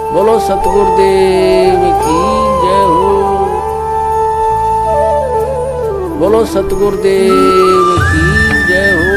बोलो सतगुरुदेव की जय हो। बोलो सतगुरुदेव की जय हो।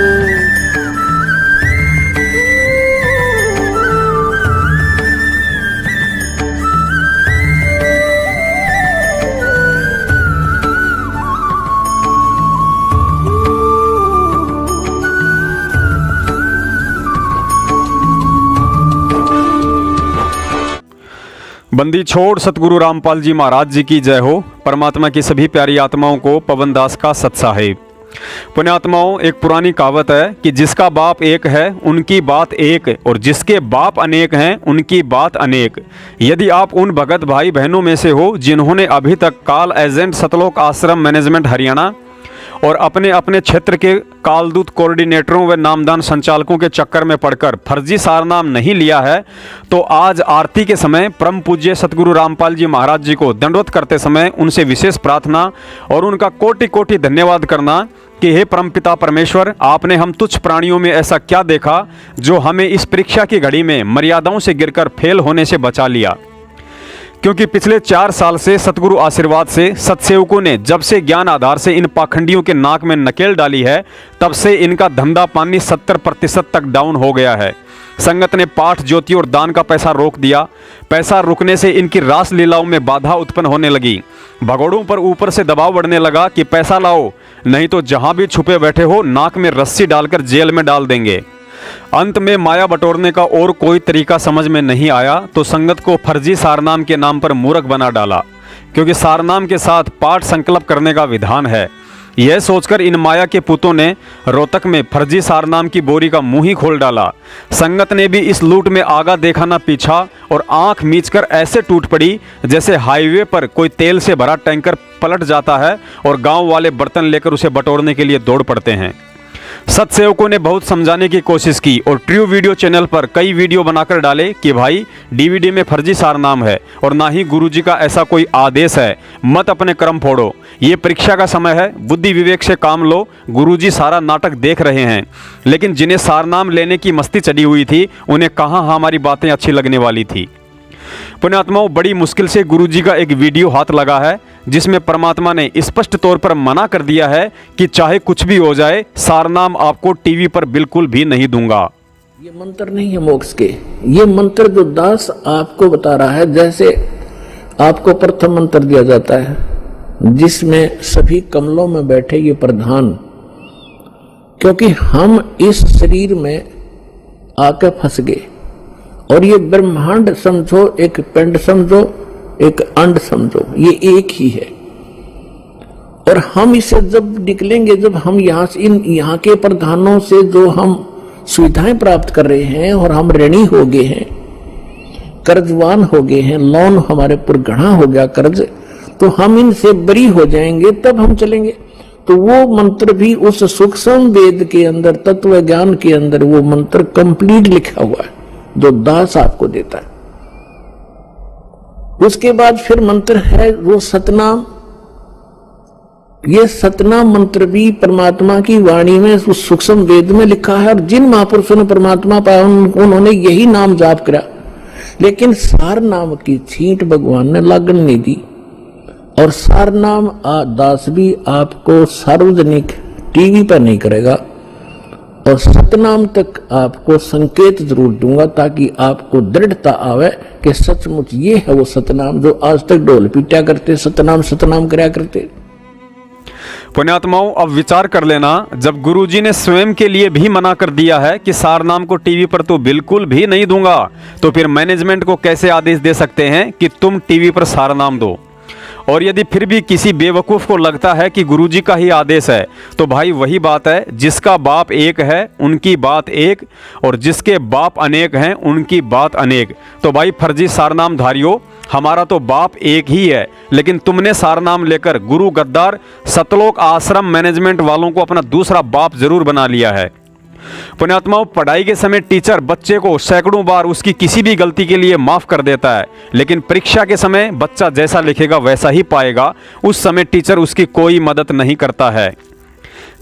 बंदी छोड़ सतगुरु रामपाल जी महाराज जी की जय हो। परमात्मा की सभी प्यारी आत्माओं को पवन दास का सत साहिब। पुण्यात्माओं, एक पुरानी कहावत है कि जिसका बाप एक है उनकी बात एक, और जिसके बाप अनेक हैं उनकी बात अनेक। यदि आप उन भगत भाई बहनों में से हो जिन्होंने अभी तक काल एजेंट सतलोक आश्रम मैनेजमेंट हरियाणा और अपने अपने क्षेत्र के कालदूत कोऑर्डिनेटरों व नामदान संचालकों के चक्कर में पड़कर फर्जी सारनाम नहीं लिया है, तो आज आरती के समय परम पूज्य सतगुरु रामपाल जी महाराज जी को दंडवत करते समय उनसे विशेष प्रार्थना और उनका कोटि कोटि धन्यवाद करना कि हे परमपिता परमेश्वर, आपने हम तुच्छ प्राणियों में ऐसा क्या देखा जो हमें इस परीक्षा की घड़ी में मर्यादाओं से गिरकर फेल होने से बचा लिया। क्योंकि पिछले 4 साल से सतगुरु आशीर्वाद से सत्सेवकों ने जब से ज्ञान आधार से इन पाखंडियों के नाक में नकेल डाली है, तब से इनका धंधा पानी 70% तक डाउन हो गया है। संगत ने पाठ ज्योति और दान का पैसा रोक दिया। पैसा रुकने से इनकी रास लीलाओं में बाधा उत्पन्न होने लगी। भगोड़ों पर ऊपर से दबाव बढ़ने लगा कि पैसा लाओ, नहीं तो जहां भी छुपे बैठे हो नाक में रस्सी डालकर जेल में डाल देंगे। अंत में माया बटोरने का और कोई तरीका समझ में नहीं आया तो संगत को फर्जी सारनाम के नाम पर मूर्ख बना डाला, क्योंकि सारनाम के साथ पाठ संकल्प करने का विधान है। यह सोचकर इन माया के पुतों ने रोहतक में फर्जी सारनाम की बोरी का मुंह ही खोल डाला। संगत ने भी इस लूट में आगा देखा ना पीछा और आंख मीचकर ऐसे टूट पड़ी जैसे हाईवे पर कोई तेल से भरा टैंकर पलट जाता है और गांव वाले बर्तन लेकर उसे बटोरने के लिए दौड़ पड़ते हैं। सत्सेवकों ने बहुत समझाने की कोशिश की और ट्रू वीडियो चैनल पर कई वीडियो बनाकर डाले कि भाई डीवीडी में फर्जी सारनाम है और ना ही गुरुजी का ऐसा कोई आदेश है, मत अपने कर्म फोड़ो, ये परीक्षा का समय है, बुद्धि विवेक से काम लो। गुरुजी सारा नाटक देख रहे हैं। लेकिन जिन्हें सारनाम लेने की मस्ती चढ़ी हुई थी उन्हें कहाँ हमारी बातें अच्छी लगने वाली थी। पुण्यात्माओं, बड़ी मुश्किल से गुरुजी का एक वीडियो हाथ लगा है जिसमें परमात्मा ने स्पष्ट तौर पर मना कर दिया है कि चाहे कुछ भी हो जाए सारनाम आपको टीवी पर बिल्कुल भी नहीं दूंगा। ये मंत्र नहीं है मोक्ष के, ये मंत्र जो दास आपको बता रहा है, जैसे आपको प्रथम मंत्र दिया जाता है जिसमें सभी कमलों में बैठे ये प्रधान, क्योंकि हम इस शरीर में आके फंस गए और ये ब्रह्मांड समझो, एक पिंड समझो, एक अंड समझो, ये एक ही है। और हम इसे जब निकलेंगे, जब हम यहाँ से यहाँ के प्रधानों से जो हम सुविधाएं प्राप्त कर रहे हैं और हम ऋणी हो गए हैं, कर्जवान हो गए हैं, लोन हमारे पर गढ़ा हो गया कर्ज, तो हम इनसे बरी हो जाएंगे तब हम चलेंगे। तो वो मंत्र भी उस सूक्ष्म वेद के अंदर, तत्व ज्ञान के अंदर वो मंत्र कंप्लीट लिखा हुआ है जो दास आपको देता है। उसके बाद फिर मंत्र है वो सतनाम। ये सतनाम मंत्र भी परमात्मा की वाणी में उस सूक्ष्म वेद में लिखा है और जिन महापुरुषों ने परमात्मा पाया उन्होंने यही नाम जाप करा। लेकिन सार नाम की छींट भगवान ने लागन नहीं दी और सार नाम दास भी आपको सार्वजनिक टीवी पर नहीं करेगा और सतनाम तक आपको संकेत जरूर दूंगा ताकि आपको दृढ़ता आवे कि सचमुच ये है वो सतनाम जो आज तक ढोल पीटा करते, सतनाम सतनाम कराया करते। पुण्यात्माओं, अब विचार कर लेना, जब गुरुजी ने स्वयं के लिए भी मना कर दिया है कि सारनाम को टीवी पर तो बिल्कुल भी नहीं दूंगा, तो फिर मैनेजमेंट को कैसे आदेश दे सकते हैं कि तुम टीवी पर सारनाम दो। और यदि फिर भी किसी बेवकूफ़ को लगता है कि गुरुजी का ही आदेश है, तो भाई वही बात है, जिसका बाप एक है उनकी बात एक और जिसके बाप अनेक हैं उनकी बात अनेक। तो भाई फर्जी सारनाम धारियों, हमारा तो बाप एक ही है, लेकिन तुमने सारनाम लेकर गुरु गद्दार सतलोक आश्रम मैनेजमेंट वालों को अपना दूसरा बाप जरूर बना लिया है। पुण्यात्माओं, पढ़ाई के समय टीचर बच्चे को सैकड़ों बार उसकी किसी भी गलती के लिए माफ कर देता है, लेकिन परीक्षा के समय बच्चा जैसा लिखेगा वैसा ही पाएगा। उस समय टीचर उसकी कोई मदद नहीं करता है।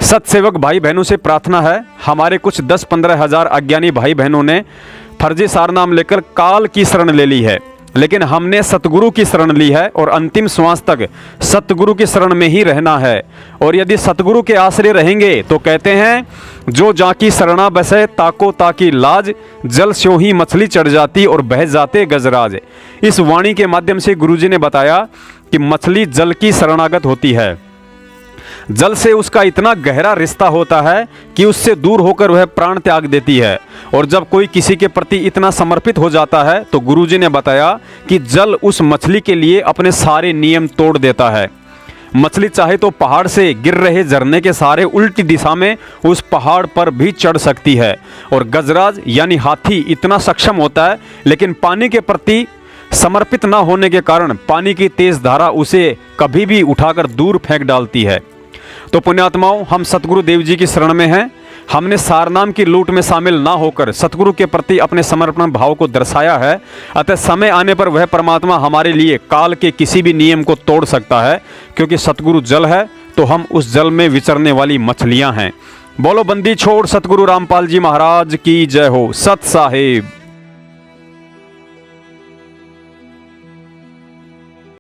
सत्सेवक भाई बहनों से प्रार्थना है, हमारे कुछ 10-15 हज़ार अज्ञानी भाई बहनों ने फर्जी सारनाम लेकर काल की शरण ले ली है। लेकिन हमने सतगुरु की शरण ली है और अंतिम श्वास तक सतगुरु की शरण में ही रहना है। और यदि सतगुरु के आश्रय रहेंगे तो कहते हैं, जो जाकी शरणा बसे ताको ताकी लाज, जल स्यों ही मछली चढ़ जाती और बह जाते गजराज। इस वाणी के माध्यम से गुरुजी ने बताया कि मछली जल की शरणागत होती है। जल से उसका इतना गहरा रिश्ता होता है कि उससे दूर होकर वह प्राण त्याग देती है। और जब कोई किसी के प्रति इतना समर्पित हो जाता है तो गुरुजी ने बताया कि जल उस मछली के लिए अपने सारे नियम तोड़ देता है। मछली चाहे तो पहाड़ से गिर रहे झरने के सहारे उल्टी दिशा में उस पहाड़ पर भी चढ़ सकती है। और गजराज यानी हाथी इतना सक्षम होता है, लेकिन पानी के प्रति समर्पित न होने के कारण पानी की तेज धारा उसे कभी भी उठाकर दूर फेंक डालती है। तो पुण्यात्माओं, हम सतगुरु देव जी की शरण में हैं। हमने सारनाम की लूट में शामिल ना होकर सतगुरु के प्रति अपने समर्पण भाव को दर्शाया है। अतः समय आने पर वह परमात्मा हमारे लिए काल के किसी भी नियम को तोड़ सकता है, क्योंकि सतगुरु जल है तो हम उस जल में विचरने वाली मछलियां हैं। बोलो बंदी छोड़ सतगुरु रामपाल जी महाराज की जय हो। सत साहिब।